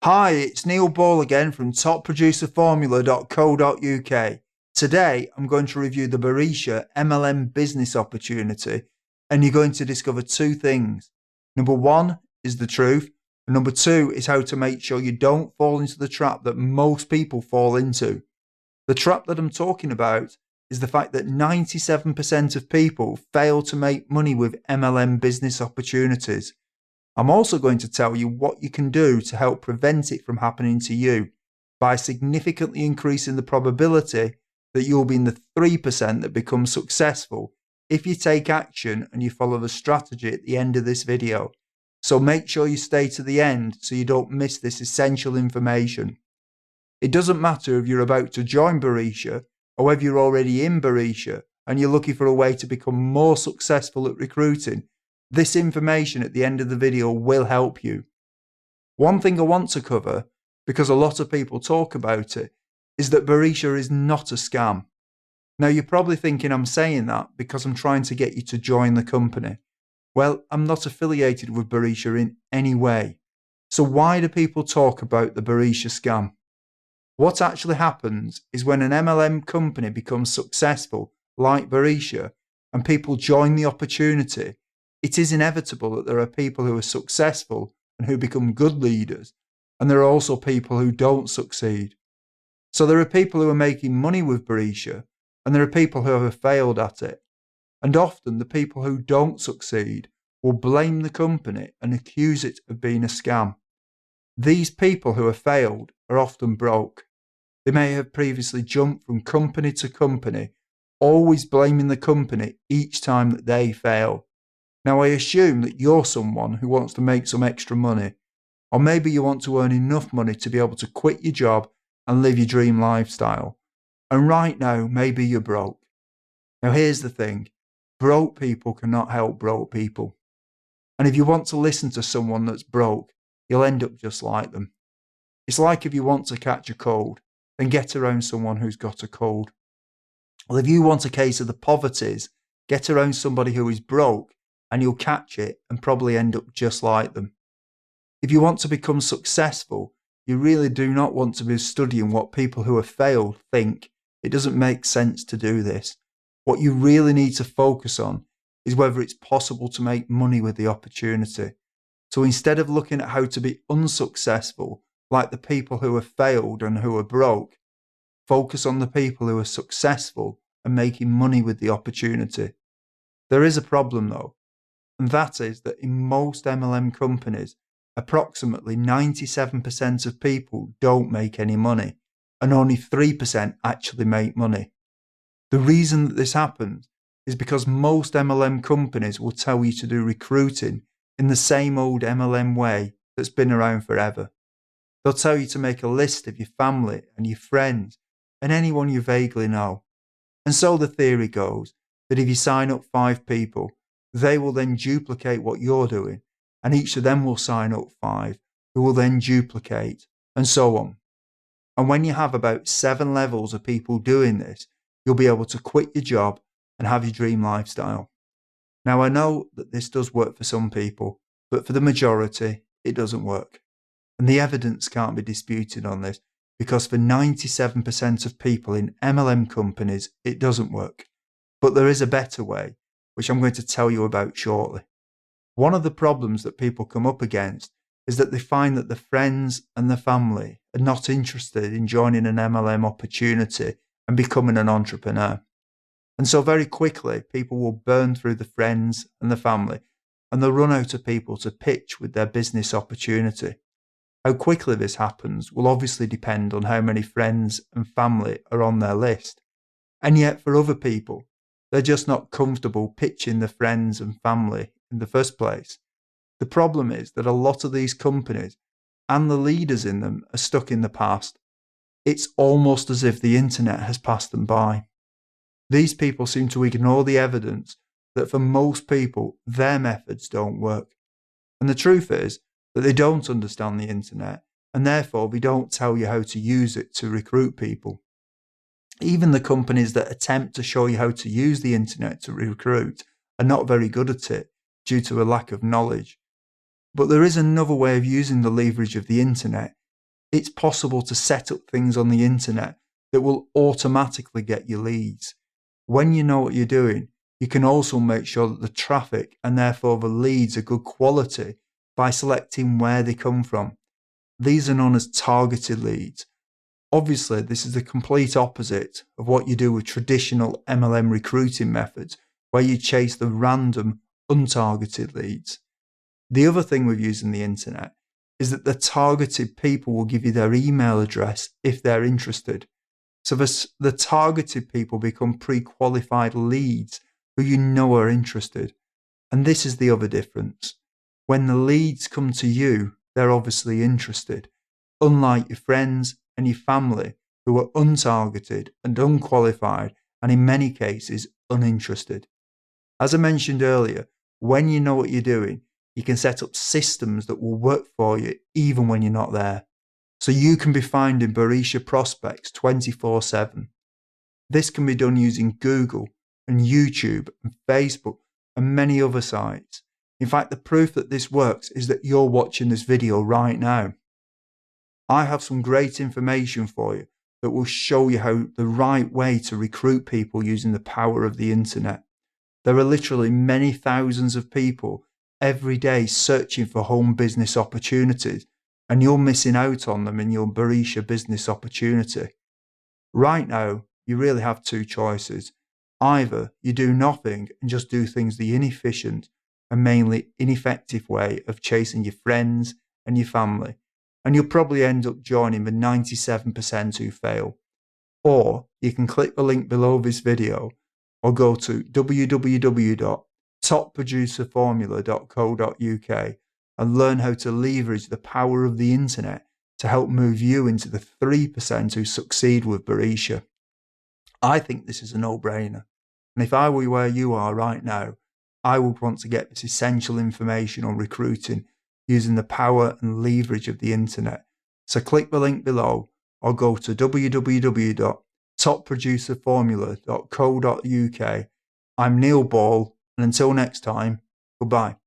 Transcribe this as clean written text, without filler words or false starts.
Hi, it's Neil Ball again from topproducerformula.co.uk. Today, I'm going to review the Boresha MLM business opportunity, and you're going to discover two things. Number one is the truth, and number two is how to make sure you don't fall into the trap that most people fall into. The trap that I'm talking about is the fact that 97% of people fail to make money with MLM business opportunities. I'm also going to tell you what you can do to help prevent it from happening to you by significantly increasing the probability that you'll be in the 3% that become successful if you take action and you follow the strategy at the end of this video. So make sure you stay to the end so you don't miss this essential information. It doesn't matter if you're about to join Boresha or whether you're already in Boresha and you're looking for a way to become more successful at recruiting. This information at the end of the video will help you. One thing I want to cover, because a lot of people talk about it, is that Boresha is not a scam. Now you're probably thinking I'm saying that because I'm trying to get you to join the company. Well, I'm not affiliated with Boresha in any way. So why do people talk about the Boresha scam? What actually happens is when an MLM company becomes successful, like Boresha, and people join the opportunity, it is inevitable that there are people who are successful and who become good leaders, and there are also people who don't succeed. So there are people who are making money with Boresha, and there are people who have failed at it. And often the people who don't succeed will blame the company and accuse it of being a scam. These people who have failed are often broke. They may have previously jumped from company to company, always blaming the company each time that they fail. Now, I assume that you're someone who wants to make some extra money, or maybe you want to earn enough money to be able to quit your job and live your dream lifestyle. And right now, maybe you're broke. Now, here's the thing. Broke people cannot help broke people. And if you want to listen to someone that's broke, you'll end up just like them. It's like if you want to catch a cold, then get around someone who's got a cold. Well, if you want a case of the poverties, get around somebody who is broke, and you'll catch it and probably end up just like them. If you want to become successful, you really do not want to be studying what people who have failed think. It doesn't make sense to do this. What you really need to focus on is whether it's possible to make money with the opportunity. So instead of looking at how to be unsuccessful, like the people who have failed and who are broke, focus on the people who are successful and making money with the opportunity. There is a problem though. And that is that in most MLM companies, approximately 97% of people don't make any money, and only 3% actually make money. The reason that this happens is because most MLM companies will tell you to do recruiting in the same old MLM way that's been around forever. They'll tell you to make a list of your family and your friends and anyone you vaguely know. And so the theory goes that if you sign up 5 people, they will then duplicate what you're doing, and each of them will sign up 5, who will then duplicate, and so on. And when you have about 7 levels of people doing this, you'll be able to quit your job and have your dream lifestyle. Now, I know that this does work for some people, but for the majority, it doesn't work. And the evidence can't be disputed on this, because for 97% of people in MLM companies, it doesn't work. But there is a better way, which I'm going to tell you about shortly. One of the problems that people come up against is that they find that the friends and the family are not interested in joining an MLM opportunity and becoming an entrepreneur. And so very quickly, people will burn through the friends and the family, and they'll run out of people to pitch with their business opportunity. How quickly this happens will obviously depend on how many friends and family are on their list. And yet for other people, they're just not comfortable pitching the friends and family in the first place. The problem is that a lot of these companies and the leaders in them are stuck in the past. It's almost as if the internet has passed them by. These people seem to ignore the evidence that for most people, their methods don't work. And the truth is that they don't understand the internet, and therefore they don't tell you how to use it to recruit people. Even the companies that attempt to show you how to use the internet to recruit are not very good at it due to a lack of knowledge. But there is another way of using the leverage of the internet It's possible to set up things on the internet that will automatically get you leads. When you know what you're doing, you can also make sure that the traffic and therefore the leads are good quality by selecting where they come from. These are known as targeted leads. Obviously, this is the complete opposite of what you do with traditional MLM recruiting methods, where you chase the random, untargeted leads. The other thing with using the internet is that the targeted people will give you their email address if they're interested. So the targeted people become pre-qualified leads who you know are interested. And this is the other difference. When the leads come to you, they're obviously interested, unlike your friends and your family who are untargeted and unqualified and in many cases uninterested. As I mentioned earlier, when you know what you're doing, you can set up systems that will work for you even when you're not there. So you can be finding Boresha prospects 24/7. This can be done using Google and YouTube and Facebook and many other sites. In fact, the proof that this works is that you're watching this video right now. I have some great information for you that will show you how the right way to recruit people using the power of the internet. There are literally many thousands of people every day searching for home business opportunities, and you're missing out on them in your Boresha business opportunity. Right now, you really have two choices. Either you do nothing and just do things the inefficient and mainly ineffective way of chasing your friends and your family, and you'll probably end up joining the 97% who fail. Or you can click the link below this video or go to www.topproducerformula.co.uk and learn how to leverage the power of the internet to help move you into the 3% who succeed with Boresha. I think this is a no-brainer. And if I were where you are right now, I would want to get this essential information on recruiting using the power and leverage of the internet. So click the link below or go to www.topproducerformula.co.uk. I'm Neil Ball, and until next time, goodbye.